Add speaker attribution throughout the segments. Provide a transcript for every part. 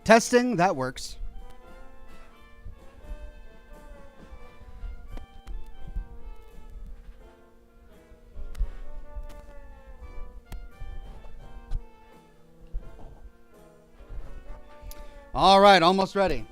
Speaker 1: Testing, that works. All right, almost ready.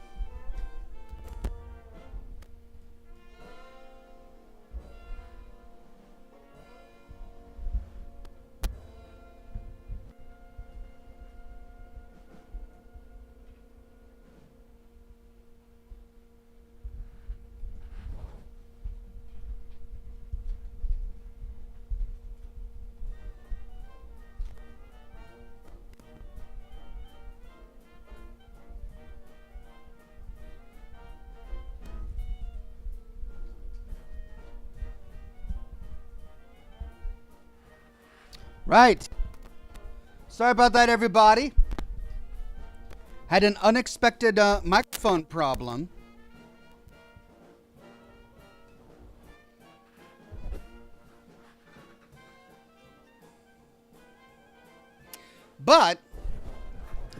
Speaker 1: Right. Sorry about that, everybody. Had an unexpected microphone problem. But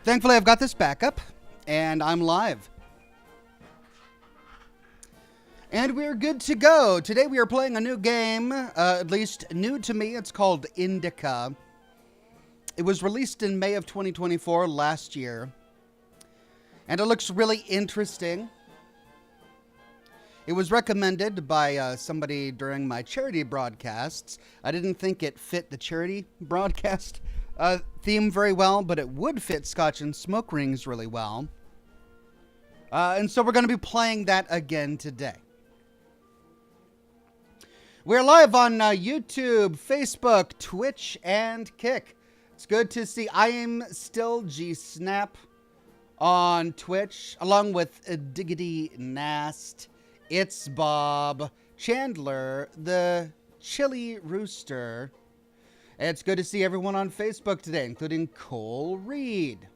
Speaker 1: thankfully, I've got this backup, and I'm live. And we're good to go. Today we are playing a new game, at least new to me. It's called Indika. It was released in May of 2024, last year. And it looks really interesting. It was recommended by somebody during my charity broadcasts. I didn't think it fit the charity broadcast theme very well, but it would fit Scotch and Smoke Rings really well. And so we're going to be playing that again today. We're live on YouTube, Facebook, Twitch, and Kick. It's good to see. I am still G-Snap on Twitch, along with Diggity Nast, It's Bob, Chandler, the Chili Rooster. It's good to see everyone on Facebook today, including Cole Reed.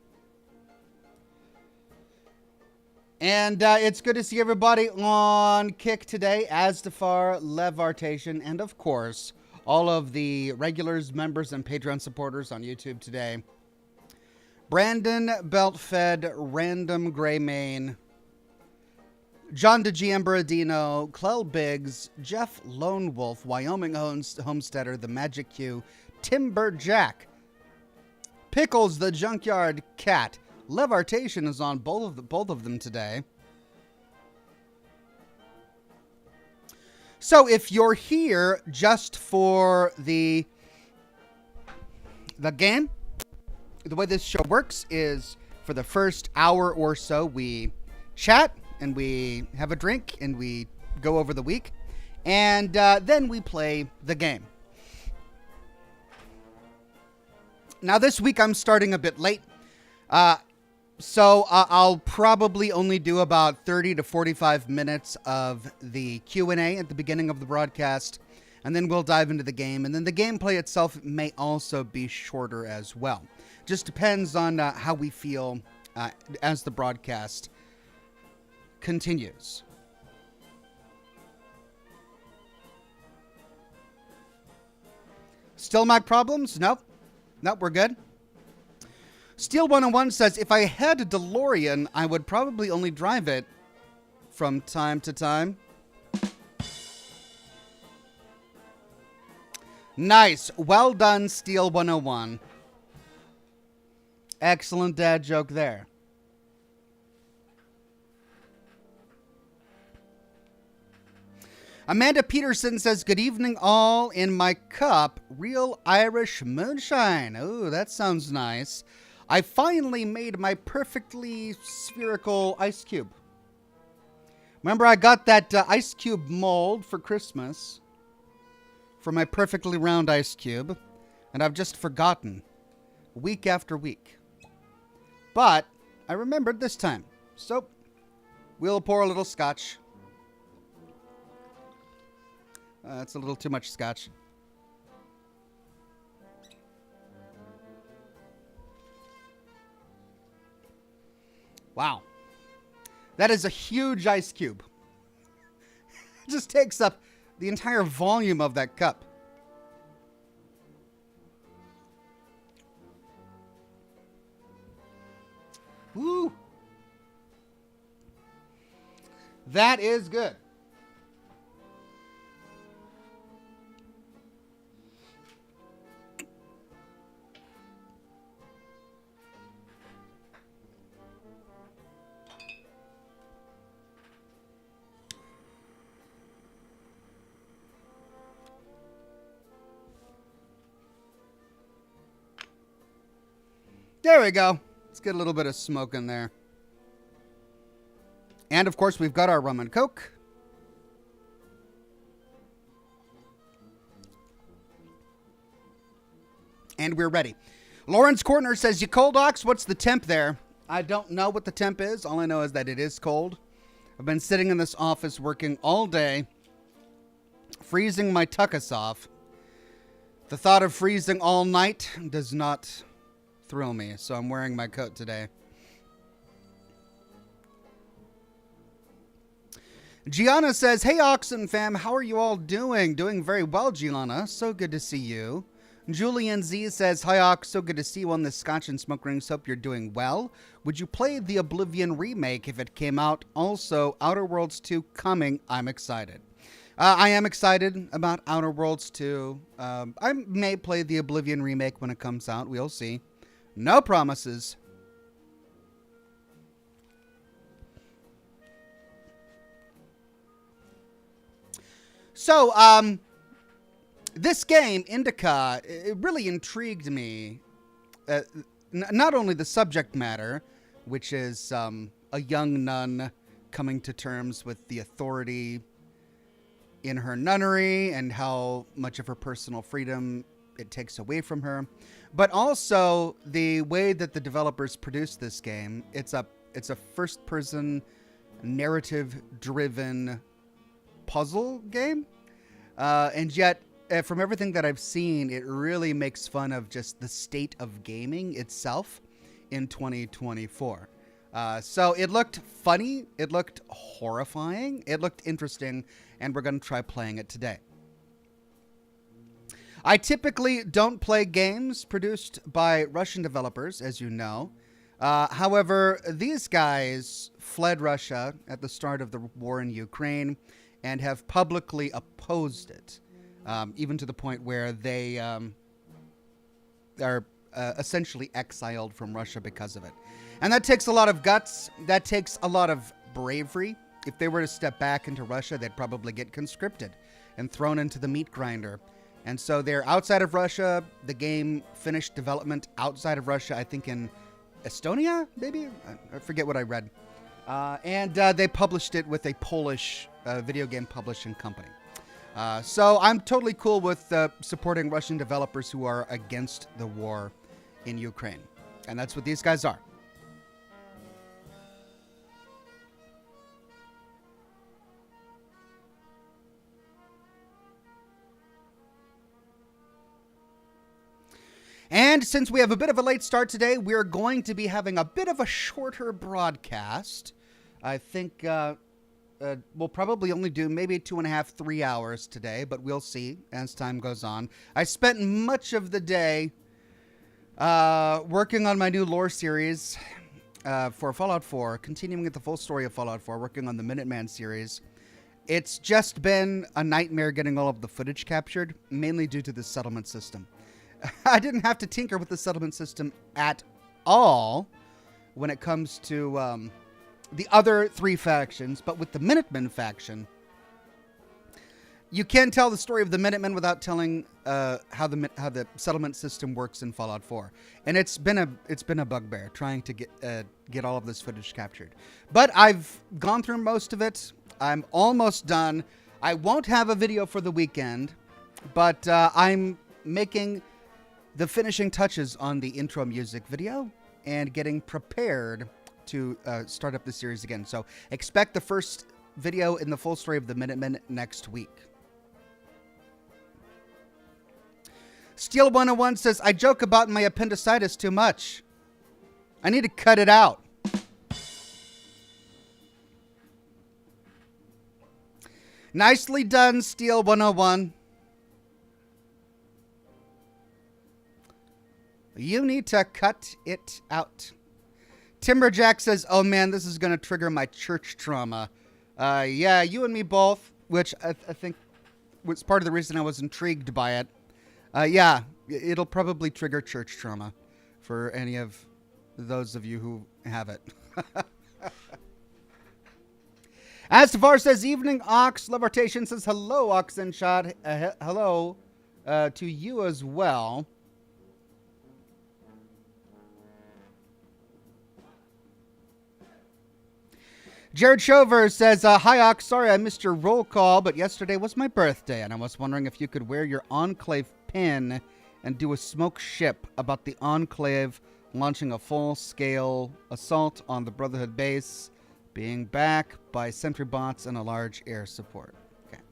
Speaker 1: And it's good to see everybody on Kick today, Asdafar, Levartation, and of course, all of the regulars, members, and Patreon supporters on YouTube today. Brandon Beltfed, Random Greymane, John DeGM Borodino, Clell Biggs, Jeff Lone Wolf, Wyoming Homesteader, The Magic Q, Timber Jack, Pickles the Junkyard Cat. Levartation is on both of them today. So if you're here just for the game, the way this show works is for the first hour or so we chat and we have a drink and we go over the week, and then we play the game. Now this week I'm starting a bit late. So I'll probably only do about 30 to 45 minutes of the Q&A at the beginning of the broadcast, and then we'll dive into the game. And then the gameplay itself may also be shorter as well. Just depends on how we feel as the broadcast continues. Still mic problems? Nope. Nope, we're good. Steel 101 says, if I had a DeLorean, I would probably only drive it from time to time. Nice. Well done, Steel 101. Excellent dad joke there. Amanda Peterson says, good evening all. In my cup, real Irish moonshine. Oh, that sounds nice. I finally made my perfectly spherical ice cube. Remember, I got that ice cube mold for Christmas for my perfectly round ice cube, and I've just forgotten week after week. But I remembered this time, so we'll pour a little scotch. That's a little too much scotch. Wow. That is a huge ice cube. It just takes up the entire volume of that cup. Woo! That is good. There we go. Let's get a little bit of smoke in there. And of course, we've got our rum and coke. And we're ready. Lawrence Corner says, "You cold, Ox? What's the temp there?" I don't know what the temp is. All I know is that it is cold. I've been sitting in this office working all day, freezing my tuchus off. The thought of freezing all night does not thrill me, so I'm wearing my coat today. Gianna says, "Hey, Oxen fam, how are you all doing?" Doing very well, Gianna. So good to see you. Julian Z says, "Hi, Ox. So good to see you on the Scotch and Smoke Rings. Hope you're doing well. Would you play the Oblivion remake if it came out? Also, Outer Worlds 2 coming. I'm excited." I am excited about Outer Worlds 2. I may play the Oblivion remake when it comes out. We'll see. No promises. So, this game, Indika, it really intrigued me. Not only the subject matter, which is a young nun coming to terms with the authority in her nunnery and how much of her personal freedom it takes away from her, but also the way that the developers produced this game. It's a first-person, narrative-driven puzzle game, and yet, from everything that I've seen, it really makes fun of just the state of gaming itself in 2024. So it looked funny, it looked horrifying, it looked interesting, and we're going to try playing it today. I typically don't play games produced by Russian developers, as you know. However, these guys fled Russia at the start of the war in Ukraine and have publicly opposed it, even to the point where they are essentially exiled from Russia because of it. And that takes a lot of guts. That takes a lot of bravery. If they were to step back into Russia, they'd probably get conscripted and thrown into the meat grinder. And so they're outside of Russia. The game finished development outside of Russia, I think in Estonia, maybe? I forget what I read. And they published it with a Polish video game publishing company. So I'm totally cool with supporting Russian developers who are against the war in Ukraine. And that's what these guys are. And since we have a bit of a late start today, we're going to be having a bit of a shorter broadcast. I think we'll probably only do maybe 2.5, 3 hours today, but we'll see as time goes on. I spent much of the day working on my new lore series for Fallout 4, continuing with the full story of Fallout 4, working on the Minuteman series. It's just been a nightmare getting all of the footage captured, mainly due to the settlement system. I didn't have to tinker with the settlement system at all when it comes to the other three factions, but with the Minutemen faction, you can't tell the story of the Minutemen without telling how the settlement system works in Fallout 4, and it's been a bugbear trying to get all of this footage captured. But I've gone through most of it. I'm almost done. I won't have a video for the weekend, but I'm making the finishing touches on the intro music video and getting prepared to start up the series again. So expect the first video in the full story of the Minutemen next week. Steel 101 says, "I joke about my appendicitis too much. I need to cut it out." Nicely done, Steel 101. You need to cut it out. Timberjack says, "Oh man, this is going to trigger my church trauma. Yeah, you and me both, which I think was part of the reason I was intrigued by it. Yeah, it'll probably trigger church trauma for any of those of you who have it. As Tafar says, evening, Ox. Levitation says, hello, Ox and Shot. Hello to you as well. Jared Shover says, hi, Ox. Sorry I missed your roll call, but yesterday was my birthday, and I was wondering if you could wear your Enclave pin and do a smoke ship about the Enclave launching a full-scale assault on the Brotherhood base, being back by sentry bots and a large air support. Okay.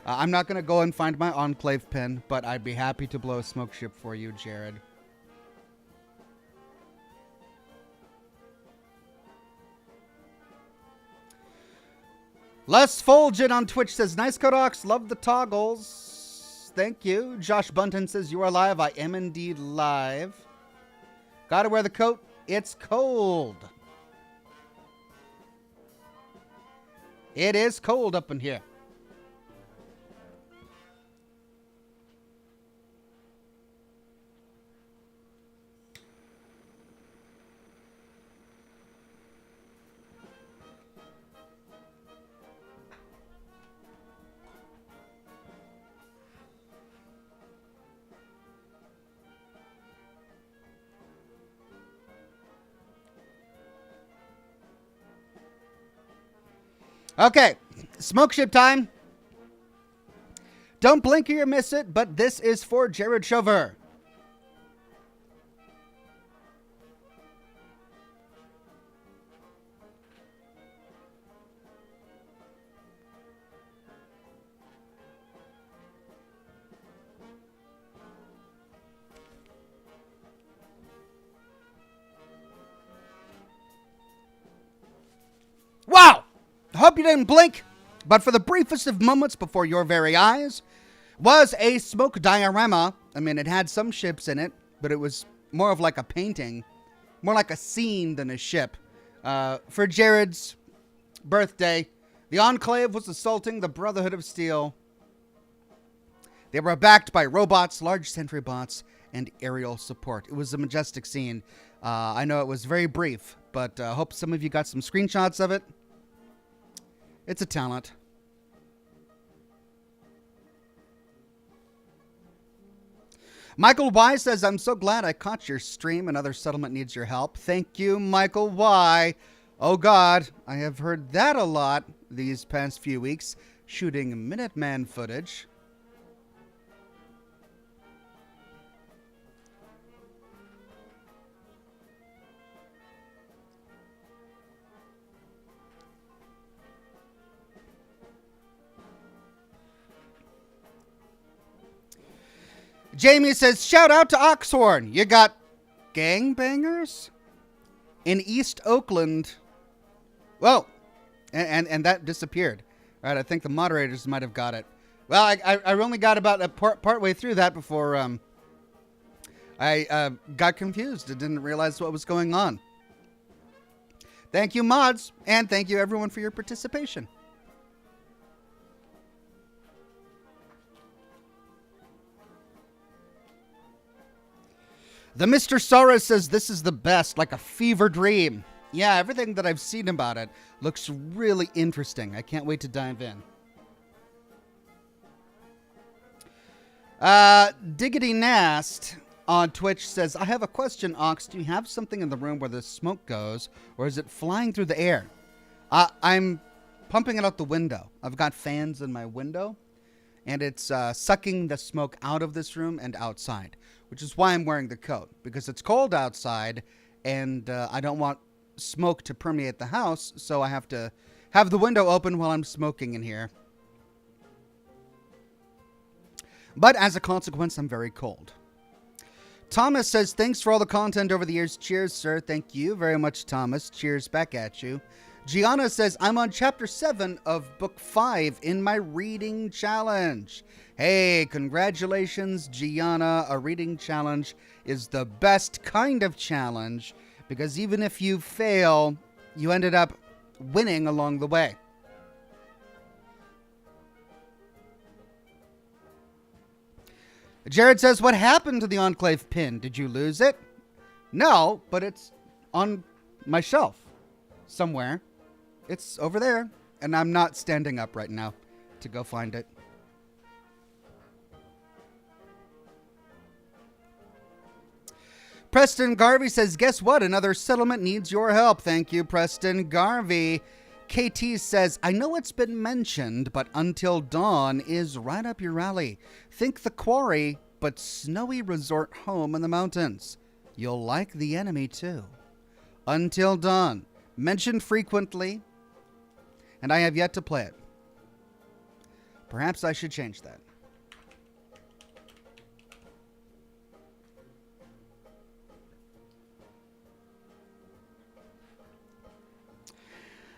Speaker 1: I'm not going to go and find my Enclave pin, but I'd be happy to blow a smoke ship for you, Jared. Les Fulgent on Twitch says, nice code, Ox. Love the toggles. Thank you. Josh Bunton says, you are live. I am indeed live. Gotta wear the coat. It's cold. It is cold up in here. Okay, smoke ship time. Don't blink or you miss it, but this is for Jared Shover. Wow! I hope you didn't blink, but for the briefest of moments before your very eyes was a smoke diorama. I mean, it had some ships in it, but it was more of like a painting, more like a scene than a ship. For Jared's birthday, the Enclave was assaulting the Brotherhood of Steel. They were backed by robots, large sentry bots, and aerial support. It was a majestic scene. I know it was very brief, but I hope some of you got some screenshots of it. It's a talent. Michael Y says, I'm so glad I caught your stream. Another settlement needs your help. Thank you, Michael Y. Oh, God, I have heard that a lot these past few weeks, shooting Minuteman footage. Jamie says, shout out to Oxhorn. You got gangbangers in East Oakland. Well, and that disappeared. All right, I think the moderators might have got it. Well, I only got about part way through that before I got confused. I didn't realize what was going on. Thank you, mods, and thank you, everyone, for your participation. The Mr. Sora says this is the best, like a fever dream. Yeah, everything that I've seen about it looks really interesting. I can't wait to dive in. Diggity Nast on Twitch says, I have a question, Ox. Do you have something in the room where the smoke goes, or is it flying through the air? I'm pumping it out the window. I've got fans in my window, and it's sucking the smoke out of this room and outside, which is why I'm wearing the coat, because it's cold outside, and I don't want smoke to permeate the house, so I have to have the window open while I'm smoking in here. But as a consequence, I'm very cold. Thomas says, thanks for all the content over the years. Cheers, sir. Thank you very much, Thomas. Cheers back at you. Gianna says, I'm on chapter 7 of book 5 in my reading challenge. Hey, congratulations, Gianna. A reading challenge is the best kind of challenge because even if you fail, you ended up winning along the way. Jared says, what happened to the Enclave pin? Did you lose it? No, but it's on my shelf somewhere. It's over there, and I'm not standing up right now to go find it. Preston Garvey says, guess what? Another settlement needs your help. Thank you, Preston Garvey. KT says, I know it's been mentioned, but Until Dawn is right up your alley. Think The Quarry, but snowy resort home in the mountains. You'll like The Enemy, too. Until Dawn, mentioned frequently, and I have yet to play it. Perhaps I should change that.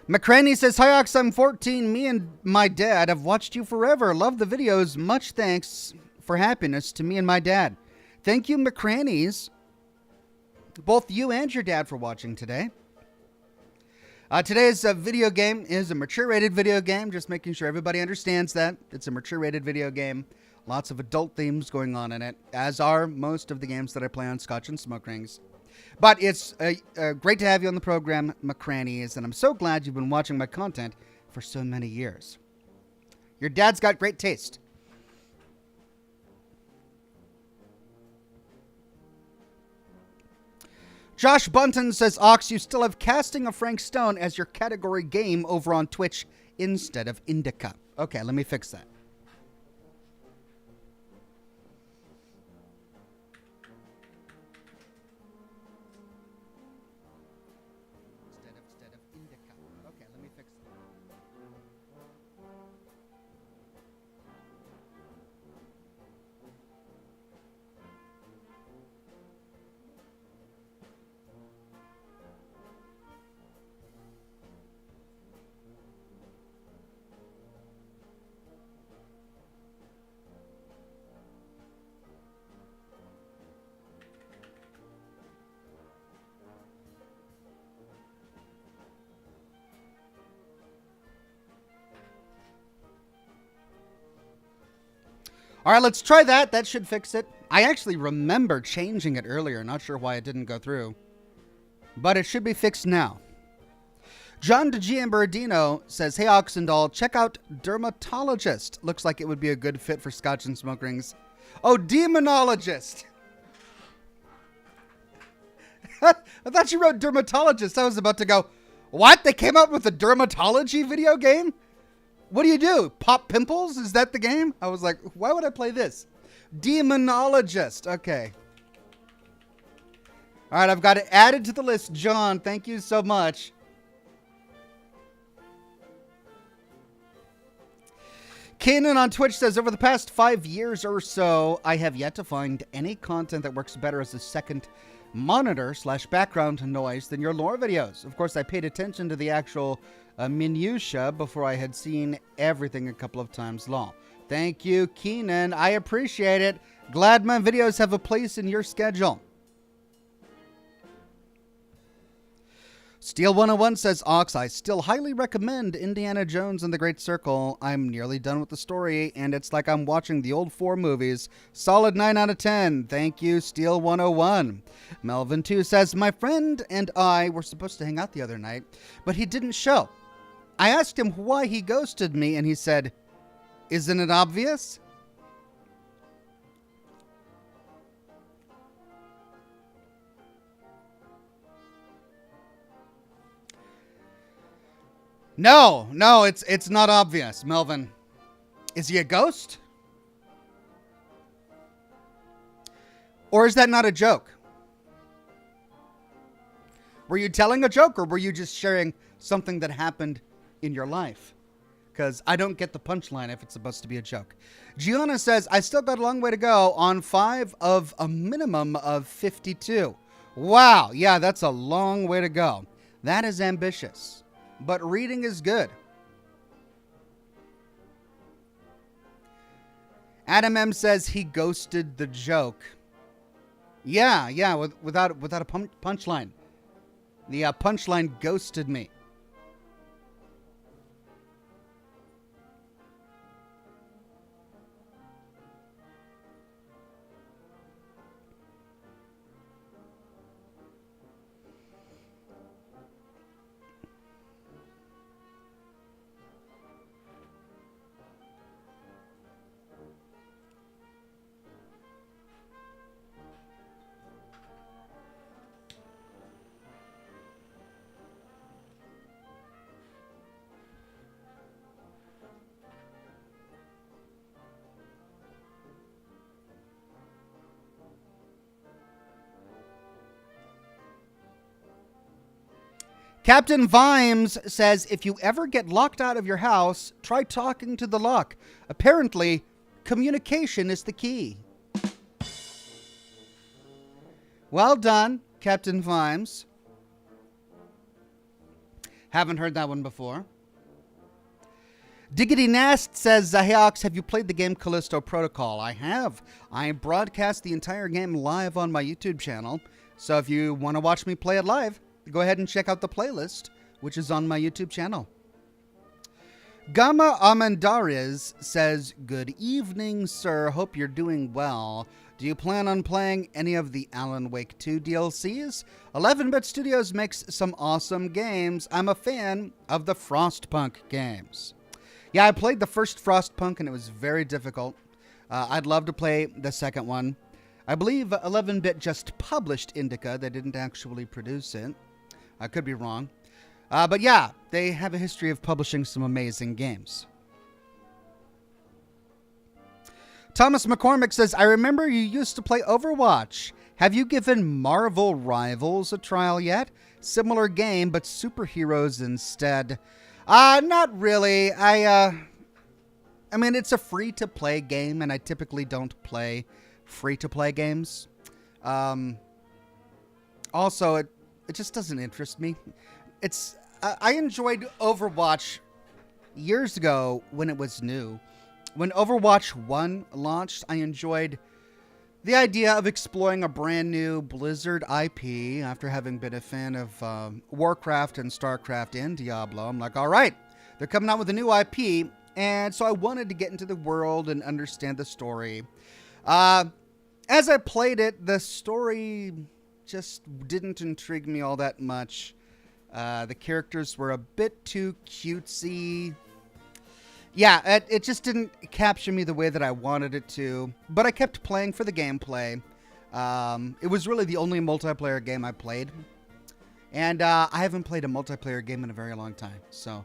Speaker 1: McCraney says, hi, Ox, I'm 14. Me and my dad have watched you forever. Love the videos. Much thanks for happiness to me and my dad. Thank you, McCrannies. Both you and your dad for watching today. Today's video game is a mature-rated video game. Just making sure everybody understands that. It's a mature-rated video game. Lots of adult themes going on in it, as are most of the games that I play on Scotch and Smoke Rings. But it's great to have you on the program, McCrannies, and I'm so glad you've been watching my content for so many years. Your dad's got great taste. Josh Bunton says, Ox, you still have Casting of Frank Stone as your category game over on Twitch instead of Indika. Okay, let me fix that. Instead of Indika. Okay, let me fix that. All right, let's try that. That should fix it. I actually remember changing it earlier. Not sure why it didn't go through. But it should be fixed now. John DeGiambardino says, hey, Oxendall, check out Dermatologist. Looks like it would be a good fit for Scotch and Smoke Rings. Oh, Demonologist. I thought you wrote Dermatologist. I was about to go, what? They came up with a dermatology video game? What do? Pop pimples? Is that the game? I was like, why would I play this? Demonologist. Okay. All right, I've got it added to the list. John, thank you so much. Kanan on Twitch says, over the past 5 years or so, I have yet to find any content that works better as a second monitor/background noise than your lore videos. Of course, I paid attention to the actual minutia before I had seen everything a couple of times long. Thank you, Keenan. I appreciate it. Glad my videos have a place in your schedule. Steel 101 says, Ox, I still highly recommend Indiana Jones and the Great Circle. I'm nearly done with the story, and it's like I'm watching the old 4 movies. Solid 9 out of 10. Thank you, Steel 101. Melvin 2 says, my friend and I were supposed to hang out the other night, but he didn't show. I asked him why he ghosted me, and he said, isn't it obvious? No, it's not obvious, Melvin. Is he a ghost? Or is that not a joke? Were you telling a joke, or were you just sharing something that happened in your life? Because I don't get the punchline if it's supposed to be a joke. Gianna says, I still got a long way to go on 5 of a minimum of 52. Wow, yeah, that's a long way to go. That is ambitious. But reading is good. Adam M says he ghosted the joke. Yeah, without a punchline. The punchline ghosted me. Captain Vimes says, if you ever get locked out of your house, try talking to the lock. Apparently, communication is the key. Well done, Captain Vimes. Haven't heard that one before. Diggity Nest says, hey Ox, have you played the game Callisto Protocol? I have. I broadcast the entire game live on my YouTube channel. So if you want to watch me play it live, go ahead and check out the playlist, which is on my YouTube channel. Gama Amandares says, good evening, sir. Hope you're doing well. Do you plan on playing any of the Alan Wake 2 DLCs? 11-Bit Studios makes some awesome games. I'm a fan of the Frostpunk games. Yeah, I played the first Frostpunk and it was very difficult. I'd love to play the second one. I believe 11-Bit just published Indika. They didn't actually produce it. I could be wrong. But yeah, they have a history of publishing some amazing games. Thomas McCormick says, I remember you used to play Overwatch. Have you given Marvel Rivals a trial yet? Similar game, but superheroes instead. Not really. I mean, it's a free-to-play game, and I typically don't play free-to-play games. Also, it just doesn't interest me. I enjoyed Overwatch years ago when it was new. When Overwatch 1 launched, I enjoyed the idea of exploring a brand new Blizzard IP after having been a fan of Warcraft and StarCraft and Diablo. I'm like, all right, they're coming out with a new IP, and so I wanted to get into the world and understand the story. As I played it, the story just didn't intrigue me all that much. The characters were a bit too cutesy. Yeah, it just didn't capture me the way that I wanted it to, but I kept playing for the gameplay. It was really the only multiplayer game I played, and I haven't played a multiplayer game in a very long time. So,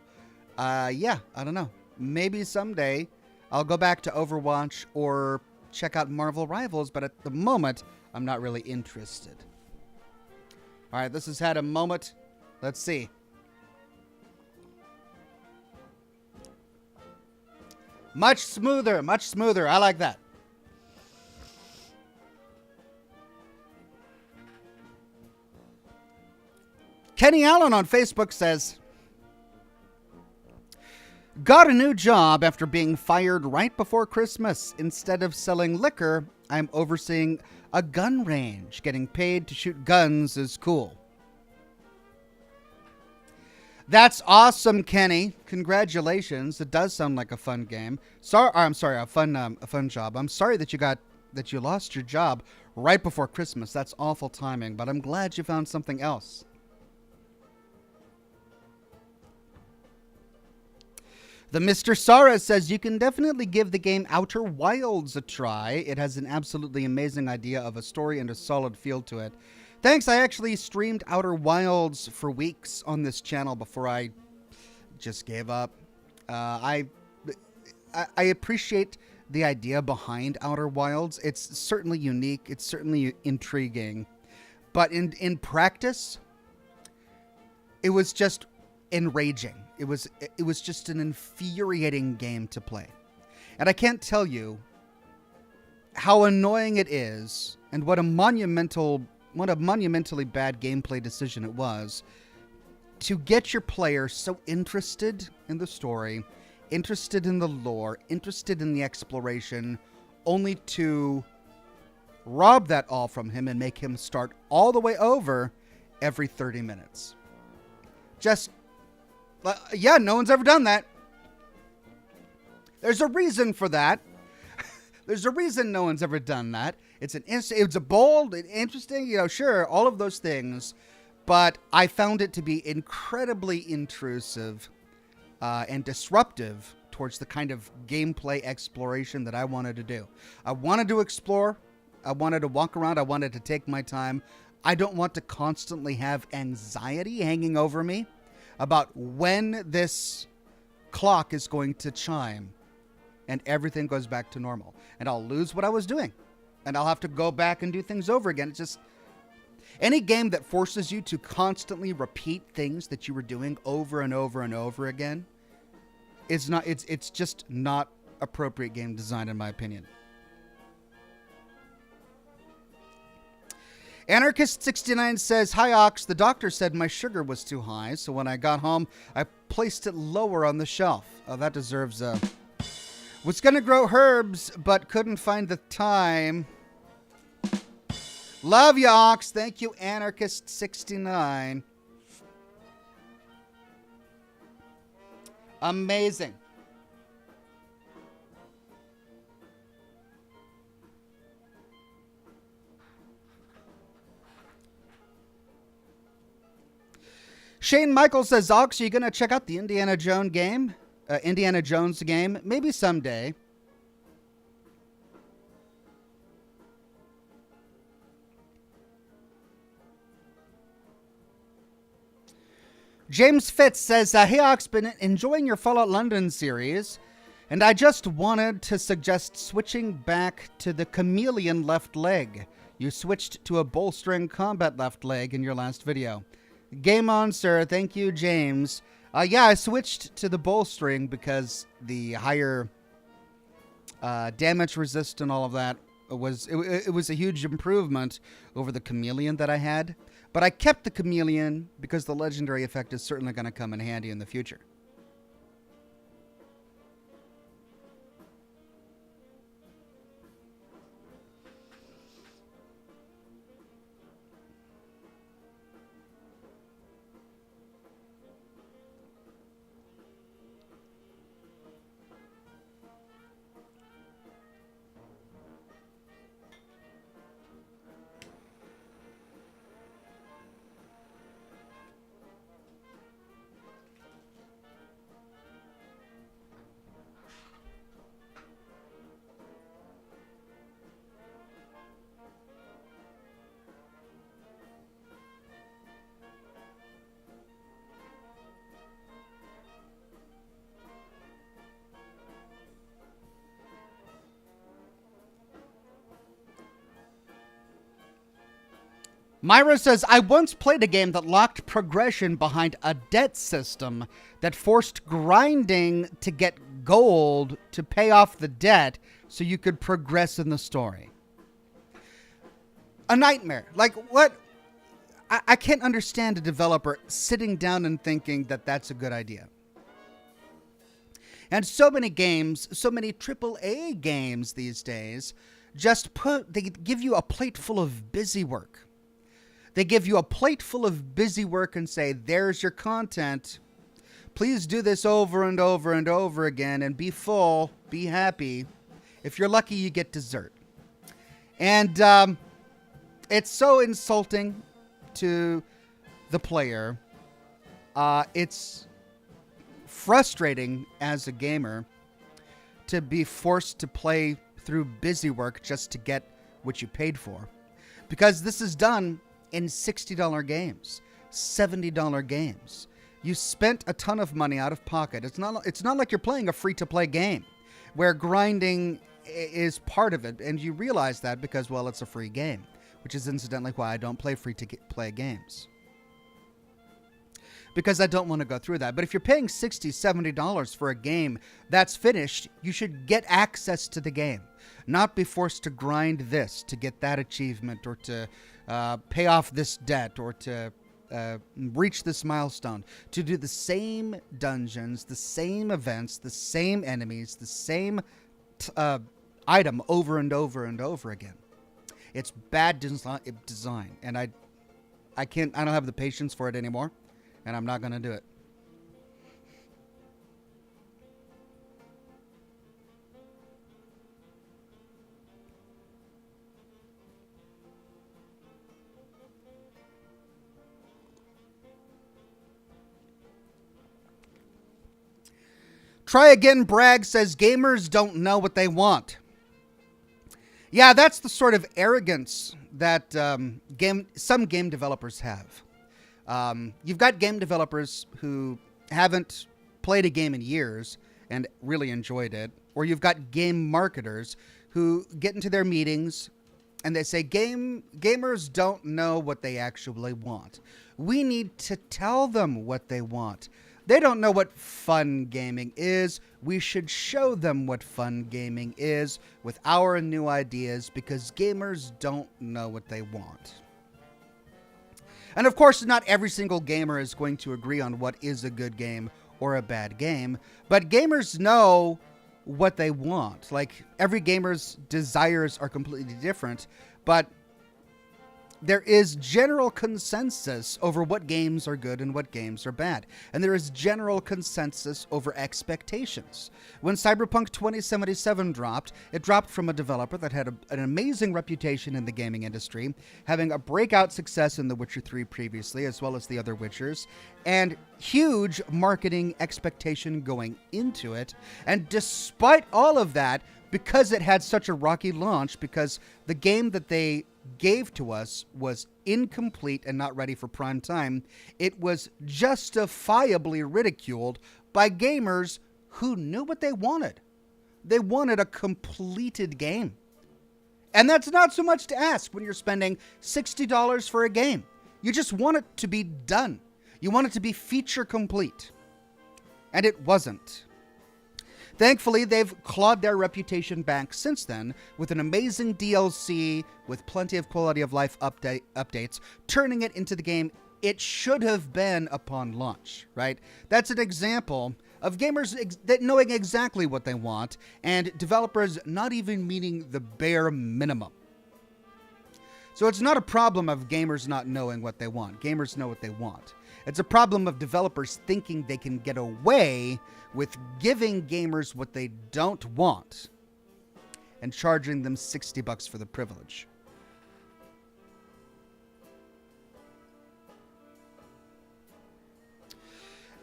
Speaker 1: yeah, I don't know. Maybe someday I'll go back to Overwatch or check out Marvel Rivals, but at the moment, I'm not really interested. All right, this has had a moment. Let's see. Much smoother, much smoother. I like that. Kenny Allen on Facebook says, got a new job after being fired right before Christmas. Instead of selling liquor, I'm overseeing a gun range. Getting paid to shoot guns is cool. That's awesome, Kenny. Congratulations. It does sound like a fun game. A fun job. I'm sorry that you lost your job right before Christmas. That's awful timing, but I'm glad you found something else. The Mr. Sara says you can definitely give the game Outer Wilds a try. It has an absolutely amazing idea of a story and a solid feel to it. Thanks, I actually streamed Outer Wilds for weeks on this channel before I just gave up. I appreciate the idea behind Outer Wilds. It's certainly unique. It's certainly intriguing. But in practice, it was just enraging. It was just an infuriating game to play. And I can't tell you how annoying it is and what a monumentally bad gameplay decision it was to get your player so interested in the story, interested in the lore, interested in the exploration, only to rob that all from him and make him start all the way over every 30 minutes. Yeah, no one's ever done that. There's a reason for that. There's a reason no one's ever done that. It's a bold, interesting, sure, all of those things. But I found it to be incredibly intrusive and disruptive towards the kind of gameplay exploration that I wanted to do. I wanted to explore. I wanted to walk around. I wanted to take my time. I don't want to constantly have anxiety hanging over me about when this clock is going to chime and everything goes back to normal. And I'll lose what I was doing. And I'll have to go back and do things over again. Any game that forces you to constantly repeat things that you were doing over and over and over again is not, it's just not appropriate game design in my opinion. Anarchist69 says, "Hi Ox, the doctor said my sugar was too high, so when I got home, I placed it lower on the shelf." Oh, that deserves a... Was gonna grow herbs, but couldn't find the time. Love you, Ox. Thank you, Anarchist69. Amazing. Shane Michael says, "Ox, are you going to check out the Indiana Jones game? Maybe someday." James Fitz says, "Hey, Ox, been enjoying your Fallout London series, and I just wanted to suggest switching back to the chameleon left leg. You switched to a bolstering combat left leg in your last video. Game on, sir." Thank you, James. Yeah, I switched to the bolstering because the higher damage resist and all of that was a huge improvement over the chameleon that I had. But I kept the chameleon because the legendary effect is certainly going to come in handy in the future. Myra says, "I once played a game that locked progression behind a debt system that forced grinding to get gold to pay off the debt so you could progress in the story." A nightmare. Like, what? I can't understand a developer sitting down and thinking that that's a good idea. And so many games, so many AAA games these days, they give you a plate full of busy work. They give you a plate full of busy work and say, "There's your content. Please do this over and over and over again and be full, be happy. If you're lucky, you get dessert." And it's so insulting to the player. It's frustrating as a gamer to be forced to play through busy work just to get what you paid for. Because this is done in $60 games, $70 games. You spent a ton of money out of pocket. It's not like you're playing a free-to-play game where grinding is part of it, and you realize that because, well, it's a free game, which is incidentally why I don't play free-to-play games. Because I don't want to go through that. But if you're paying $60, $70 for a game that's finished, you should get access to the game. Not be forced to grind this to get that achievement or to pay off this debt or to reach this milestone. To do the same dungeons, the same events, the same enemies, the same item over and over and over again. It's bad design. And I don't have the patience for it anymore. And I'm not going to do it. Try Again Bragg says, "Gamers don't know what they want." Yeah, that's the sort of arrogance that some game developers have. You've got game developers who haven't played a game in years and really enjoyed it. Or you've got game marketers who get into their meetings and they say gamers don't know what they actually want. We need to tell them what they want. They don't know what fun gaming is. We should show them what fun gaming is with our new ideas, because gamers don't know what they want. And of course, not every single gamer is going to agree on what is a good game or a bad game, but gamers know what they want. Like, every gamer's desires are completely different, but there is general consensus over what games are good and what games are bad. And there is general consensus over expectations. When Cyberpunk 2077 dropped, it dropped from a developer that had an amazing reputation in the gaming industry, having a breakout success in The Witcher 3 previously, as well as the other Witchers, and huge marketing expectation going into it. And despite all of that, because it had such a rocky launch, because the game that they gave to us was incomplete and not ready for prime time, it was justifiably ridiculed by gamers who knew what they wanted. They wanted a completed game. And that's not so much to ask when you're spending $60 for a game. You just want it to be done. You want it to be feature complete. And it wasn't. Thankfully, they've clawed their reputation back since then with an amazing DLC with plenty of quality of life updates, turning it into the game it should have been upon launch, right? That's an example of gamers that knowing exactly what they want and developers not even meeting the bare minimum. So it's not a problem of gamers not knowing what they want. Gamers know what they want. It's a problem of developers thinking they can get away with giving gamers what they don't want and charging them $60 for the privilege.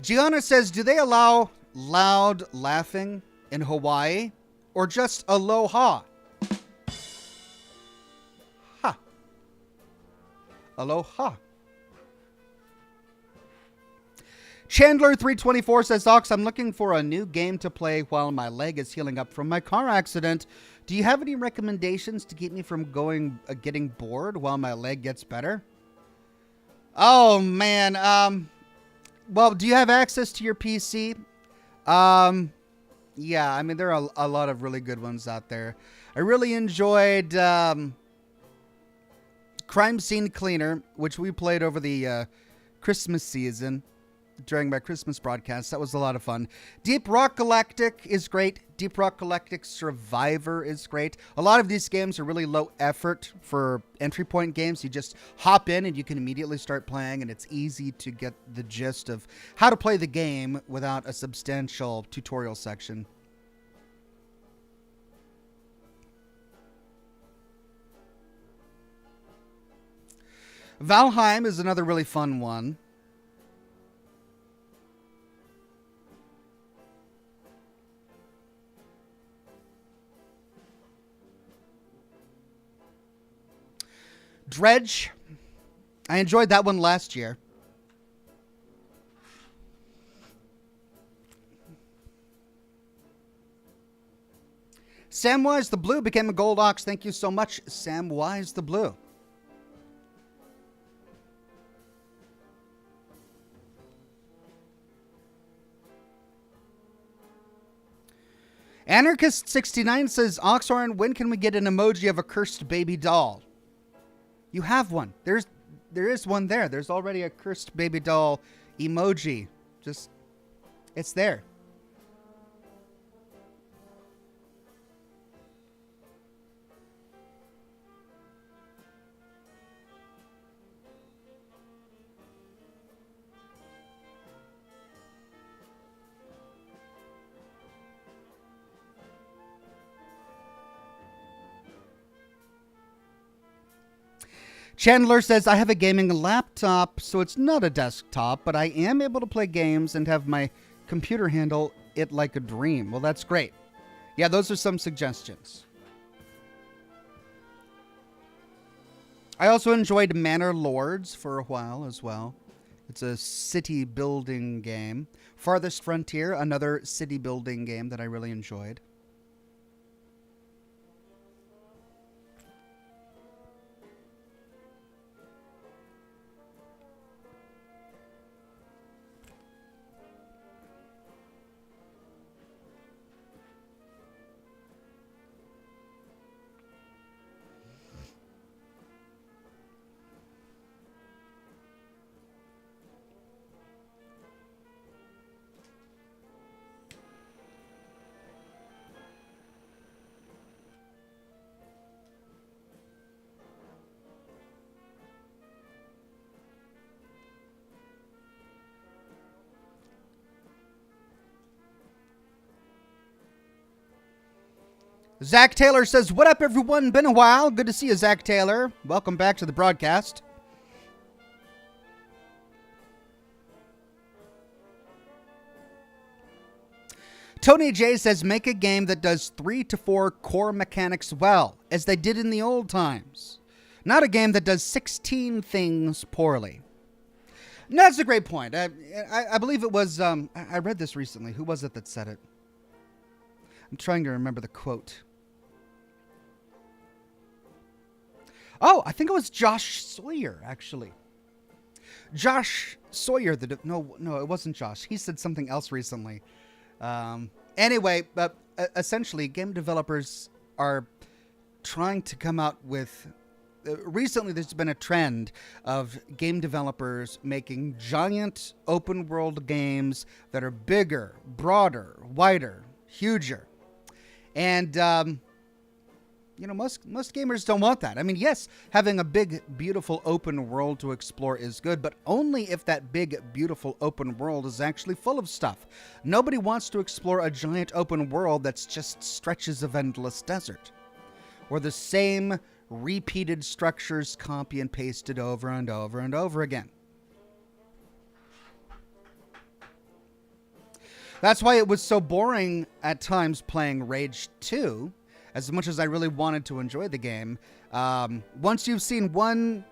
Speaker 1: Gianna says, do they allow loud laughing in Hawaii or just aloha? Ha. Aloha. Chandler324 says, Ox, I'm looking for a new game to play while my leg is healing up from my car accident. Do you have any recommendations to keep me from getting bored while my leg gets better? Oh, man. Well, do you have access to your PC? Yeah, I mean, there are a lot of really good ones out there. I really enjoyed Crime Scene Cleaner, which we played over the Christmas season during my Christmas broadcast. That was a lot of fun. Deep Rock Galactic is great. Deep Rock Galactic Survivor is great. A lot of these games are really low effort for entry point games. You just hop in and you can immediately start playing, and it's easy to get the gist of how to play the game without a substantial tutorial section. Valheim is another really fun one. Dredge. I enjoyed that one last year. Samwise the Blue became a gold ox. Thank you so much, Samwise the Blue. Anarchist69 says, Oxhorn, when can we get an emoji of a cursed baby doll? You have one. There is one there. There's already a cursed baby doll emoji. Just, it's there. Chandler says, I have a gaming laptop, so it's not a desktop, but I am able to play games and have my computer handle it like a dream. Well, that's great. Yeah, those are some suggestions. I also enjoyed Manor Lords for a while as well. It's a city building game. Farthest Frontier, another city building game that I really enjoyed. Zach Taylor says, what up, everyone? Been a while. Good to see you, Zach Taylor. Welcome back to the broadcast. Tony J says, make a game that does 3 to 4 core mechanics well, as they did in the old times. Not a game that does 16 things poorly. No, that's a great point. I believe it was, I read this recently. Who was it that said it? I'm trying to remember the quote. Oh, I think it was Josh Sawyer, actually. Josh Sawyer. No, it wasn't Josh. He said something else recently. Anyway, but essentially, game developers are trying to come out with... recently, there's been a trend of game developers making giant open-world games that are bigger, broader, wider, huger. And, most gamers don't want that. I mean, yes, having a big, beautiful open world to explore is good, but only if that big, beautiful open world is actually full of stuff. Nobody wants to explore a giant open world that's just stretches of endless desert, or the same repeated structures copy and pasted over and over and over again. That's why it was so boring at times playing Rage 2, as much as I really wanted to enjoy the game. Once you've seen one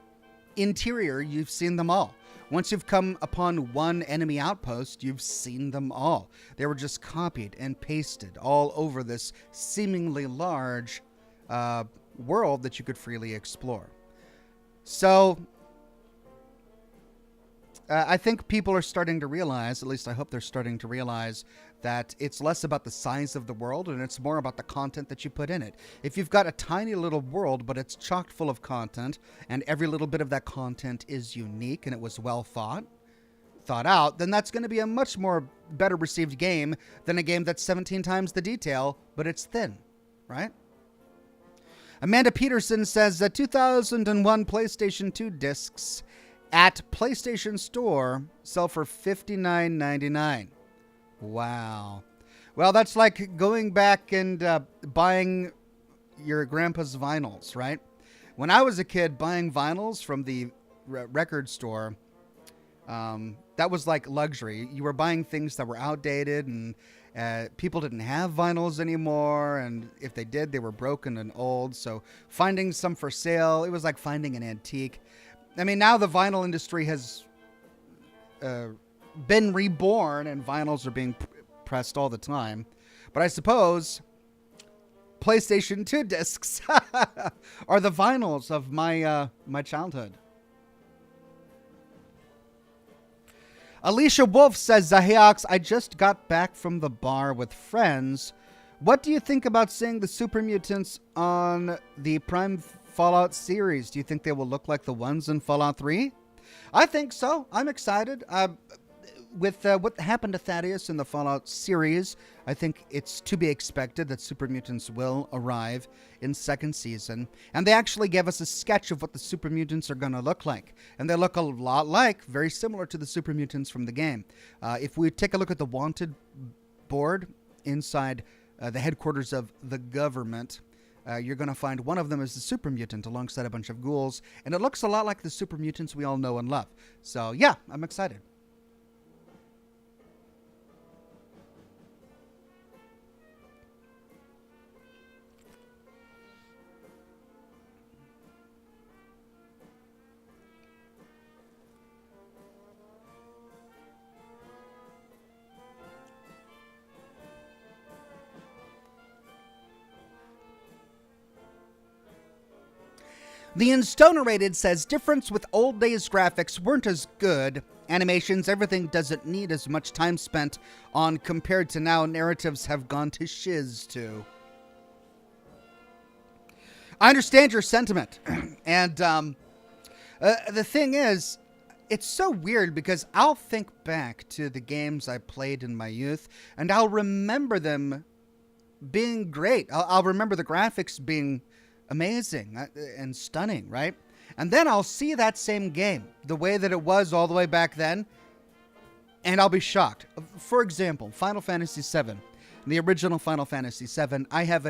Speaker 1: interior, you've seen them all. Once you've come upon one enemy outpost, you've seen them all. They were just copied and pasted all over this seemingly large world that you could freely explore. So I think people are starting to realize, at least I hope they're starting to realize, that it's less about the size of the world and it's more about the content that you put in it. If you've got a tiny little world, but it's chock full of content, and every little bit of that content is unique and it was well thought out, then that's going to be a much more better received game than a game that's 17 times the detail, but it's thin, right? Amanda Peterson says that 2001 PlayStation 2 discs at PlayStation Store sell for $59.99. Wow. Well, that's like going back and buying your grandpa's vinyls, right? When I was a kid, buying vinyls from the record store, that was like luxury. You were buying things that were outdated, and people didn't have vinyls anymore, and if they did, they were broken and old. So finding some for sale, it was like finding an antique. I mean, now the vinyl industry has been reborn, and vinyls are being pressed all the time. But I suppose PlayStation 2 discs are the vinyls of my childhood. Alicia Wolf says, Zahiax, I just got back from the bar with friends. What do you think about seeing the Super Mutants on the Prime Fallout series? Do you think they will look like the ones in Fallout 3? I think so. I'm excited. With what happened to Thaddeus in the Fallout series, I think it's to be expected that Super Mutants will arrive in second season. And they actually gave us a sketch of what the Super Mutants are going to look like. And they look a lot like, very similar to the Super Mutants from the game. If we take a look at the wanted board inside the headquarters of the government, you're going to find one of them is the Super Mutant alongside a bunch of ghouls. And it looks a lot like the Super Mutants we all know and love. So yeah, I'm excited. The Instonerated says, difference with old days graphics weren't as good. Animations, everything doesn't need as much time spent on compared to now. Narratives have gone to shiz too. I understand your sentiment. And the thing is, it's so weird because I'll think back to the games I played in my youth and I'll remember them being great. I'll remember the graphics being amazing and stunning, right? And then I'll see that same game the way that it was all the way back then, and I'll be shocked. For example, Final Fantasy VII, the original Final Fantasy VII, I have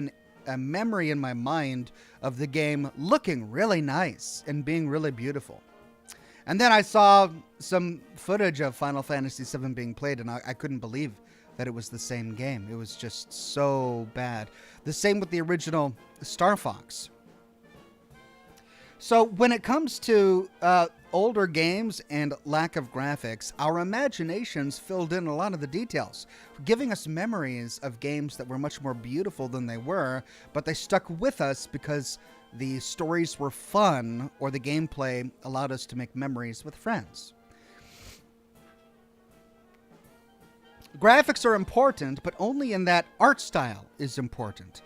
Speaker 1: a memory in my mind of the game looking really nice and being really beautiful. And then I saw some footage of Final Fantasy VII being played, and I couldn't believe that it was the same game. It was just so bad. The same with the original Star Fox. So when it comes to older games and lack of graphics, our imaginations filled in a lot of the details, giving us memories of games that were much more beautiful than they were, but they stuck with us because the stories were fun or the gameplay allowed us to make memories with friends. Graphics are important, but only in that art style is important.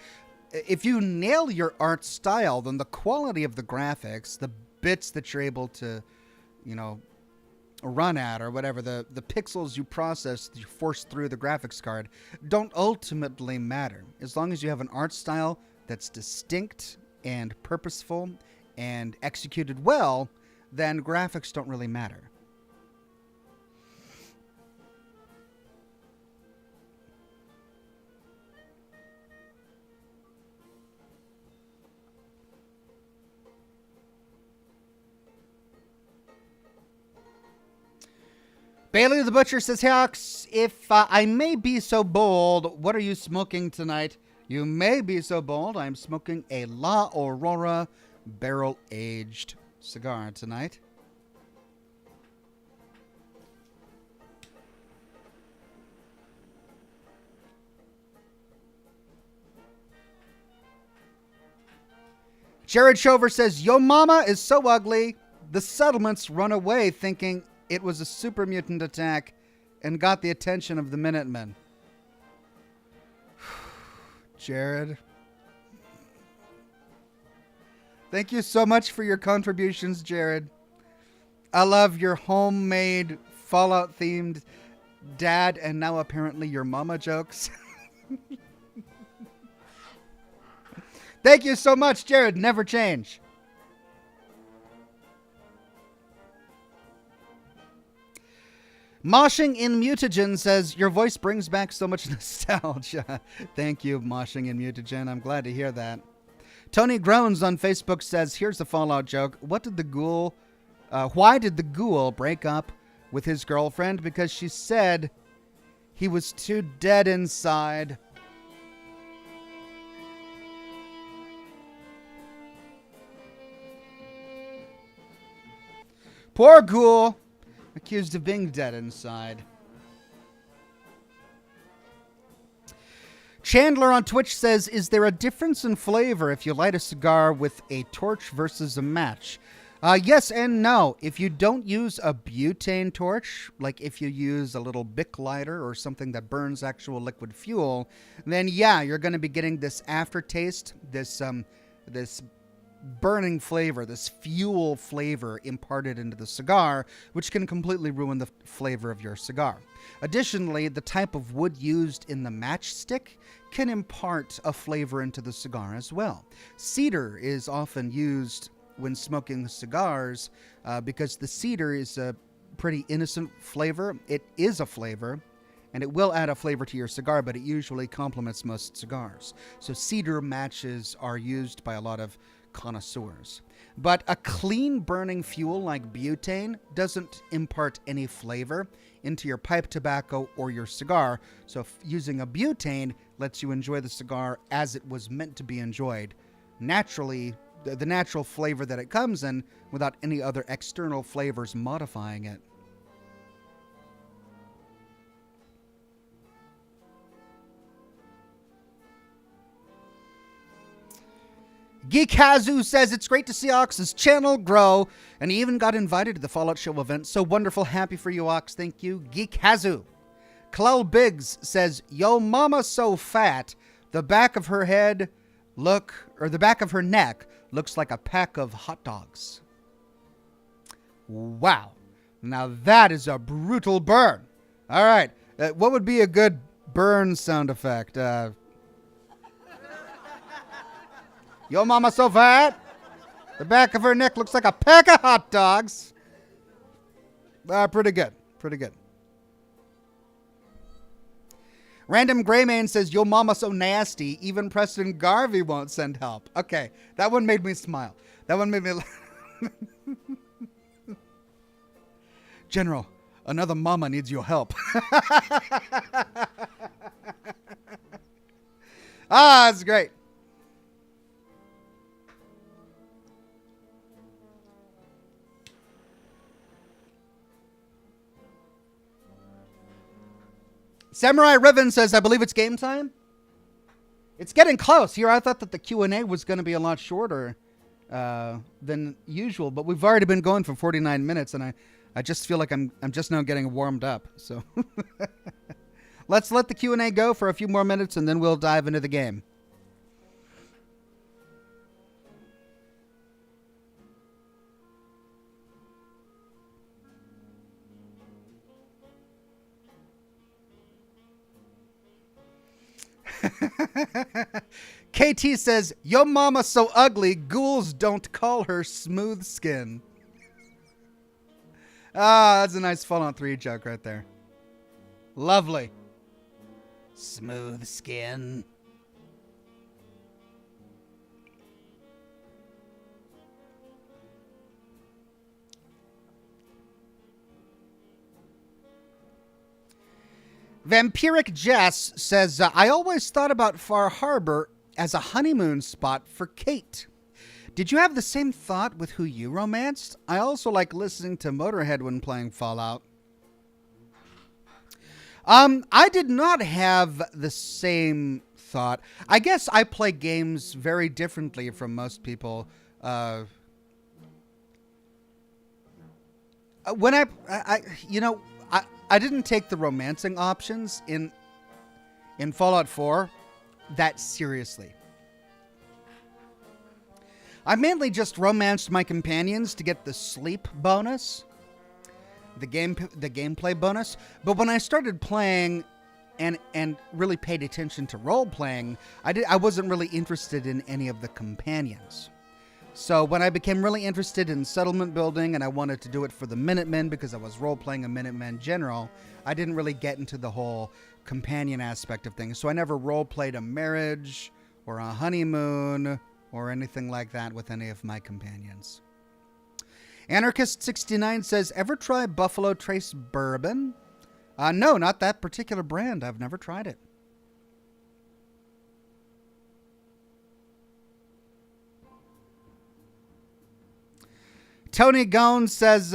Speaker 1: If you nail your art style, then the quality of the graphics, the bits that you're able to, run at or whatever, the pixels you process, you force through the graphics card, don't ultimately matter. As long as you have an art style that's distinct and purposeful and executed well, then graphics don't really matter. Bailey the Butcher says, "Hey Ox, if I may be so bold, what are you smoking tonight?" You may be so bold. I'm smoking a La Aurora barrel-aged cigar tonight. Jared Shover says, "Yo mama is so ugly, the settlements run away thinking it was a super mutant attack and got the attention of the Minutemen." Jared, thank you so much for your contributions, Jared. I love your homemade Fallout-themed dad and now apparently your mama jokes. Thank you so much, Jared. Never change. Moshing in Mutagen says, "Your voice brings back so much nostalgia." Thank you, Moshing in Mutagen. I'm glad to hear that. Tony Groans on Facebook says, "Here's a Fallout joke. Why did the ghoul break up with his girlfriend? Because she said he was too dead inside." Poor ghoul. Accused of being dead inside. Chandler on Twitch says, "Is there a difference in flavor if you light a cigar with a torch versus a match?" Yes and no. If you don't use a butane torch, like if you use a little Bic lighter or something that burns actual liquid fuel, then yeah, you're going to be getting this aftertaste, this burning flavor, this fuel flavor imparted into the cigar, which can completely ruin the flavor of your cigar. Additionally, the type of wood used in the matchstick can impart a flavor into the cigar as well. Cedar is often used when smoking cigars because the cedar is a pretty innocent flavor. It is a flavor, and it will add a flavor to your cigar, but it usually complements most cigars. So cedar matches are used by a lot of connoisseurs. But a clean burning fuel like butane doesn't impart any flavor into your pipe tobacco or your cigar. So using a butane lets you enjoy the cigar as it was meant to be enjoyed. Naturally, the natural flavor that it comes in without any other external flavors modifying it. Geek Hazu says, "It's great to see Ox's channel grow, and he even got invited to the Fallout Show event. So wonderful. Happy for you, Ox. Thank you." Geek Hazu. Kalal Biggs says, "Yo mama so fat, the back of her neck looks like a pack of hot dogs." Wow. Now that is a brutal burn. All right. What would be a good burn sound effect? Yo mama so fat, the back of her neck looks like a pack of hot dogs. Pretty good. Pretty good. Random Greymane says, yo mama so nasty, even Preston Garvey won't send help. Okay, that one made me smile. That one made me General, another mama needs your help. That's great. Samurai Riven says, I believe it's game time. It's getting close. Here, I thought that the Q&A was going to be a lot shorter than usual, but we've already been going for 49 minutes, and I just feel like I'm just now getting warmed up. So let's let the Q&A go for a few more minutes, and then we'll dive into the game. KT says, yo mama so ugly, ghouls don't call her smooth skin. That's a nice Fallout 3 joke right there. Lovely. Smooth skin. Vampiric Jess says, I always thought about Far Harbor as a honeymoon spot for Kate. Did you have the same thought with who you romanced? I also like listening to Motorhead when playing Fallout. I did not have the same thought. I guess I play games very differently from most people. When I didn't take the romancing options in Fallout 4 that seriously. I mainly just romanced my companions to get the sleep bonus, the gameplay bonus. But when I started playing and really paid attention to role playing, I wasn't really interested in any of the companions. So when I became really interested in settlement building and I wanted to do it for the Minutemen because I was role-playing a Minutemen general, I didn't really get into the whole companion aspect of things. So I never role-played a marriage or a honeymoon or anything like that with any of my companions. Anarchist69 says, ever try Buffalo Trace Bourbon? No, not that particular brand. I've never tried it. Tony Gones says,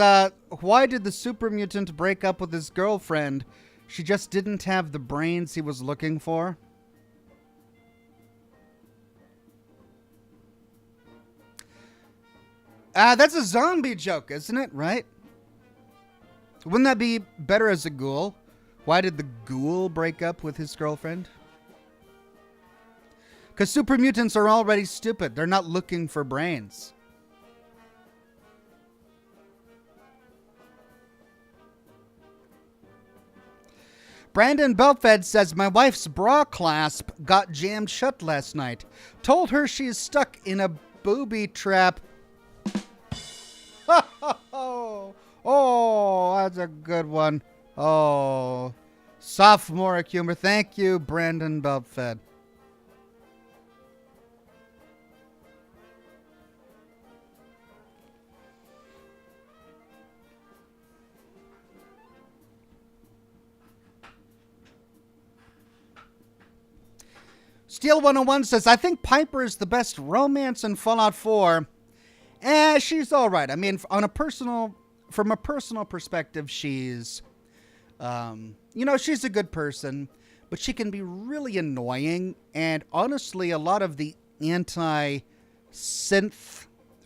Speaker 1: why did the super mutant break up with his girlfriend? She just didn't have the brains he was looking for. That's a zombie joke, isn't it? Right? Wouldn't that be better as a ghoul? Why did the ghoul break up with his girlfriend? Because super mutants are already stupid. They're not looking for brains. Brandon Belfed says, my wife's bra clasp got jammed shut last night. Told her she's stuck in a booby trap. Oh, that's a good one. Oh, sophomoric humor. Thank you, Brandon Belfed. Steel 101 says, I think Piper is the best romance in Fallout 4. She's all right. I mean, from a personal perspective, she's, she's a good person, but she can be really annoying. And honestly, a lot of the anti-synth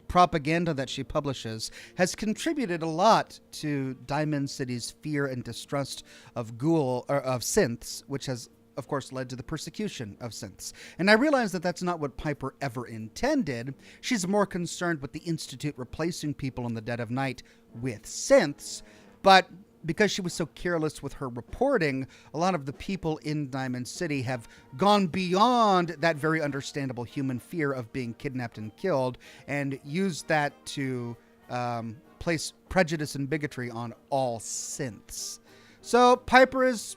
Speaker 1: propaganda that she publishes has contributed a lot to Diamond City's fear and distrust of synths, which has, of course, led to the persecution of synths. And I realize that that's not what Piper ever intended. She's more concerned with the Institute replacing people in the dead of night with synths. But because she was so careless with her reporting, a lot of the people in Diamond City have gone beyond that very understandable human fear of being kidnapped and killed and used that to place prejudice and bigotry on all synths. So Piper is,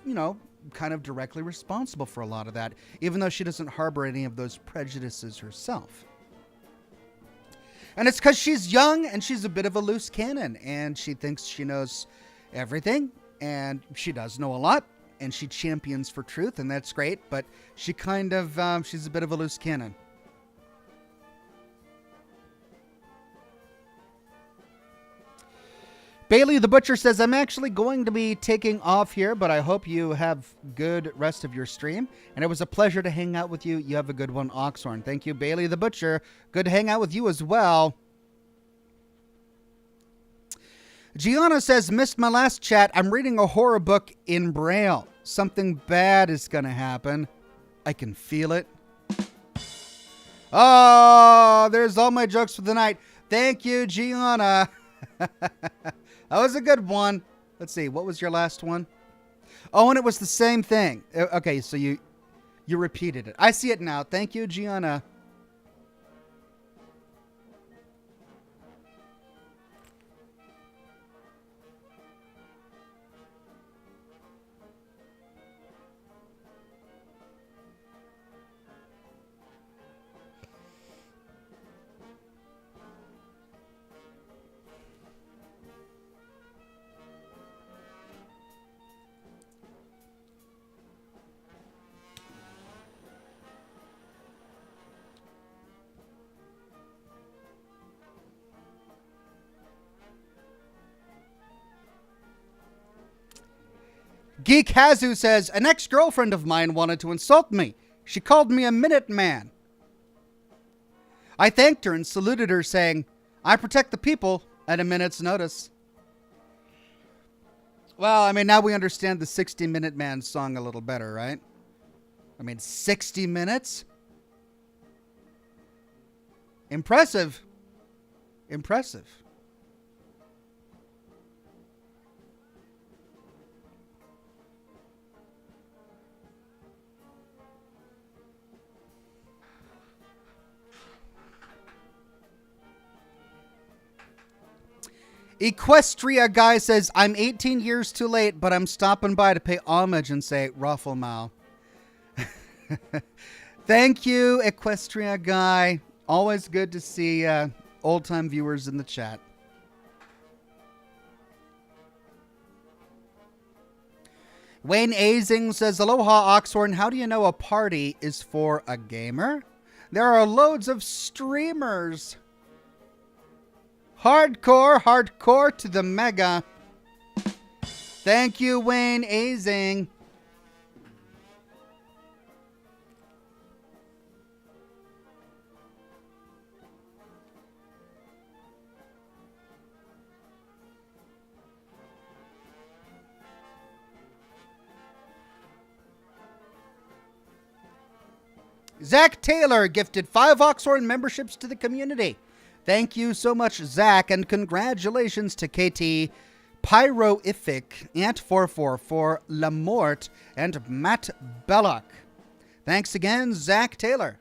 Speaker 1: kind of directly responsible for a lot of that, even though she doesn't harbor any of those prejudices herself. And it's because she's young and she's a bit of a loose cannon and she thinks she knows everything, and she does know a lot, and she champions for truth, and that's great, but she kind of, she's a bit of a loose cannon. Bailey the Butcher says, I'm actually going to be taking off here, but I hope you have good rest of your stream. And it was a pleasure to hang out with you. You have a good one, Oxhorn. Thank you, Bailey the Butcher. Good to hang out with you as well. Gianna says, missed my last chat. I'm reading a horror book in Braille. Something bad is going to happen. I can feel it. Oh, there's all my jokes for the night. Thank you, Gianna. That was a good one. Let's see. What was your last one? Oh, and it was the same thing. Okay, so you repeated it. I see it now. Thank you, Gianna. Geek Hazu says, an ex-girlfriend of mine wanted to insult me. She called me a minute man. I thanked her and saluted her, saying, I protect the people at a minute's notice. Well, I mean, now we understand the 60-Minute Man song a little better, right? I mean, 60 minutes? Impressive. Impressive. Equestria Guy says, I'm 18 years too late, but I'm stopping by to pay homage and say, Rufflemau. Thank you, Equestria Guy. Always good to see old-time viewers in the chat. Wayne Azing says, Aloha, Oxhorn. How do you know a party is for a gamer? There are loads of streamers. Hardcore to the mega. Thank you, Wayne Azing. Zach Taylor gifted 5 Oxhorn memberships to the community. Thank you so much, Zach, and congratulations to KT, Pyroific, Ant444, Lamort, and Matt Belloc. Thanks again, Zach Taylor.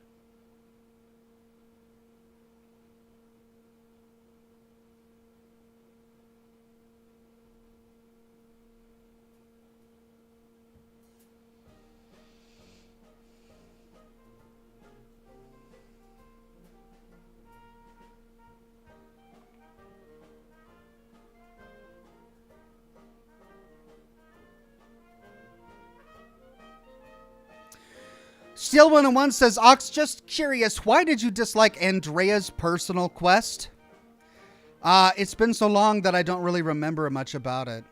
Speaker 1: Steel 101 says, Ox, just curious, why did you dislike Andrea's personal quest? It's been so long that I don't really remember much about it.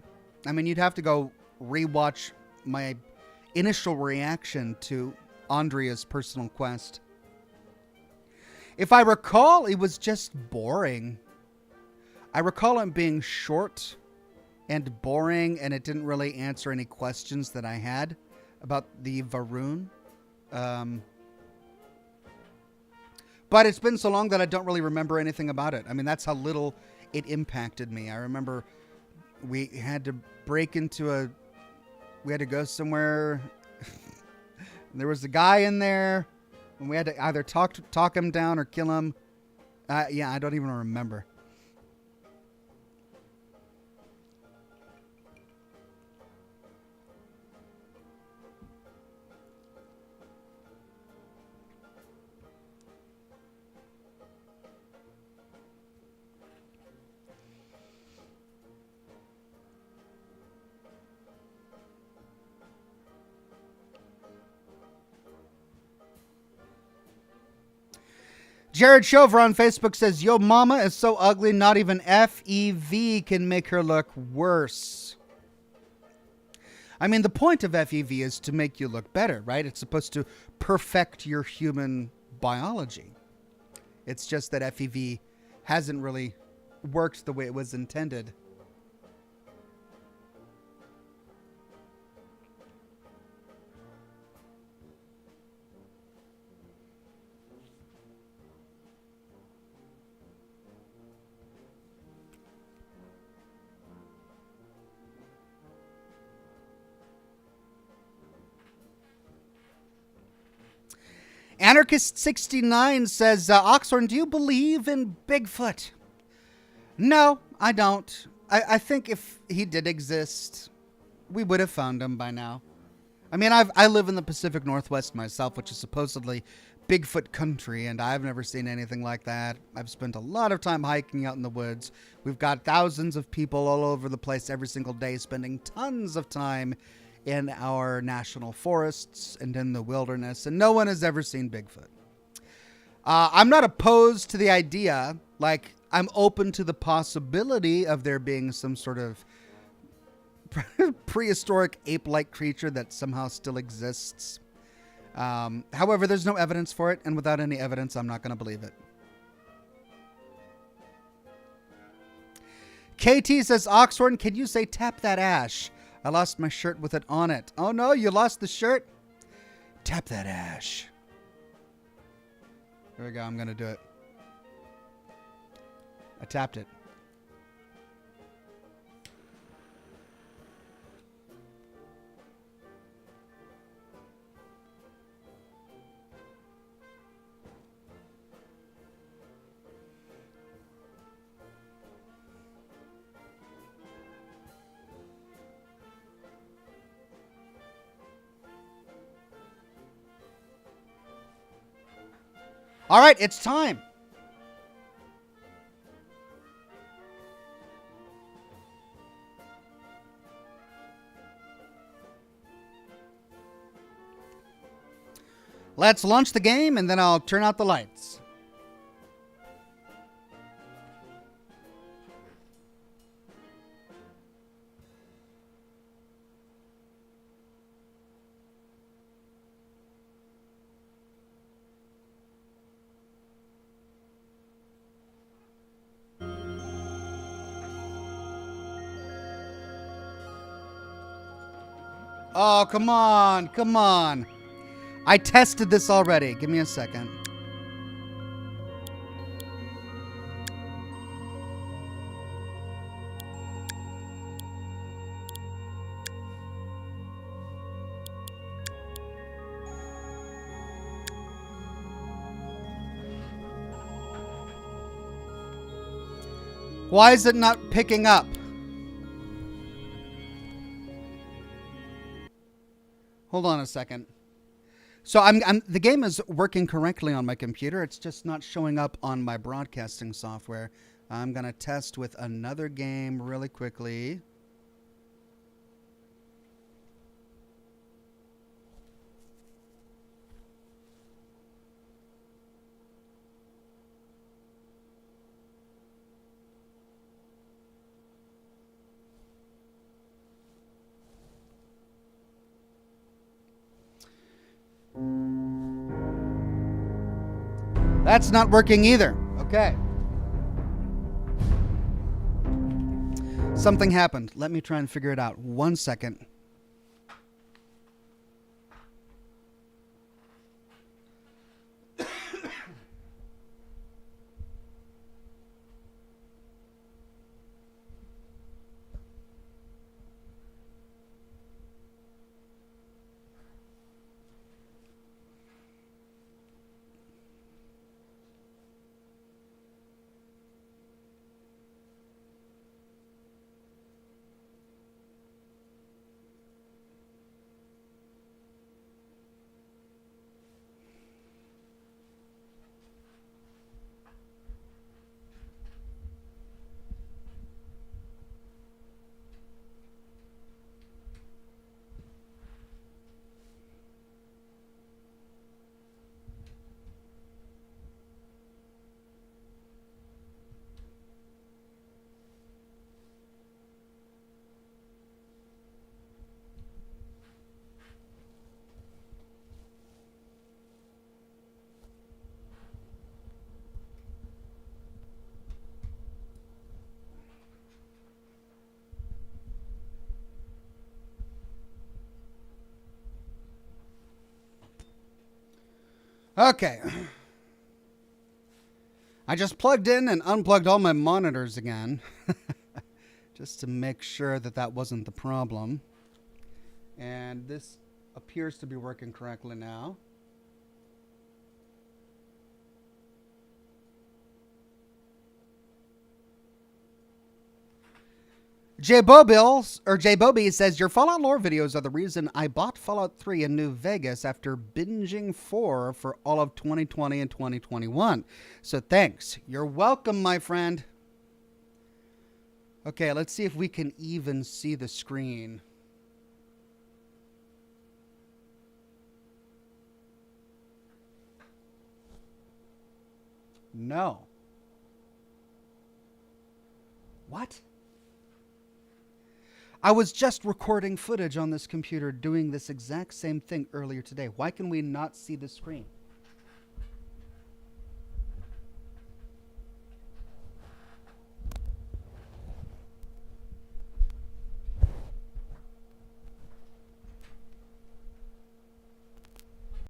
Speaker 1: I mean, you'd have to go rewatch my initial reaction to Andrea's personal quest. If I recall, it was just boring. I recall it being short and boring, and it didn't really answer any questions that I had about the Varun. But it's been so long that I don't really remember anything about it. I mean, that's how little it impacted me. I remember we had to break into we had to go somewhere. There was a guy in there, and we had to either talk him down or kill him. Yeah, I don't even remember. Jared Shover on Facebook says, Yo mama is so ugly, not even FEV can make her look worse. I mean, the point of FEV is to make you look better, right? It's supposed to perfect your human biology. It's just that FEV hasn't really worked the way it was intended. Anarchist69 says, Oxhorn, do you believe in Bigfoot? No, I don't. I think if he did exist, we would have found him by now. I mean, I live in the Pacific Northwest myself, which is supposedly Bigfoot country, and I've never seen anything like that. I've spent a lot of time hiking out in the woods. We've got thousands of people all over the place every single day spending tons of time in our national forests and in the wilderness, and no one has ever seen Bigfoot. I'm not opposed to the idea. Like, I'm open to the possibility of there being some sort of prehistoric ape-like creature that somehow still exists. However, there's no evidence for it, and without any evidence, I'm not going to believe it. KT says, Oxhorn, can you say tap that ash? I lost my shirt with it on it. Oh no, you lost the shirt? Tap that ash. There we go, I'm going to do it. I tapped it. All right, it's time. Let's launch the game, and then I'll turn out the lights. Oh, come on. Come on. I tested this already. Give me a second. Why is it not picking up? Hold on a second. So the game is working correctly on my computer. It's just not showing up on my broadcasting software. I'm going to test with another game really quickly. That's not working either. Okay. Something happened. Let me try and figure it out. 1 second. Okay. I just plugged in and unplugged all my monitors again. Just to make sure that that wasn't the problem. And this appears to be working correctly now. J Bobby says your Fallout lore videos are the reason I bought Fallout 3 in New Vegas after binging 4 for all of 2020 and 2021. So thanks. You're welcome, my friend. Okay, let's see if we can even see the screen. No. What? I was just recording footage on this computer doing this exact same thing earlier today. Why can we not see the screen?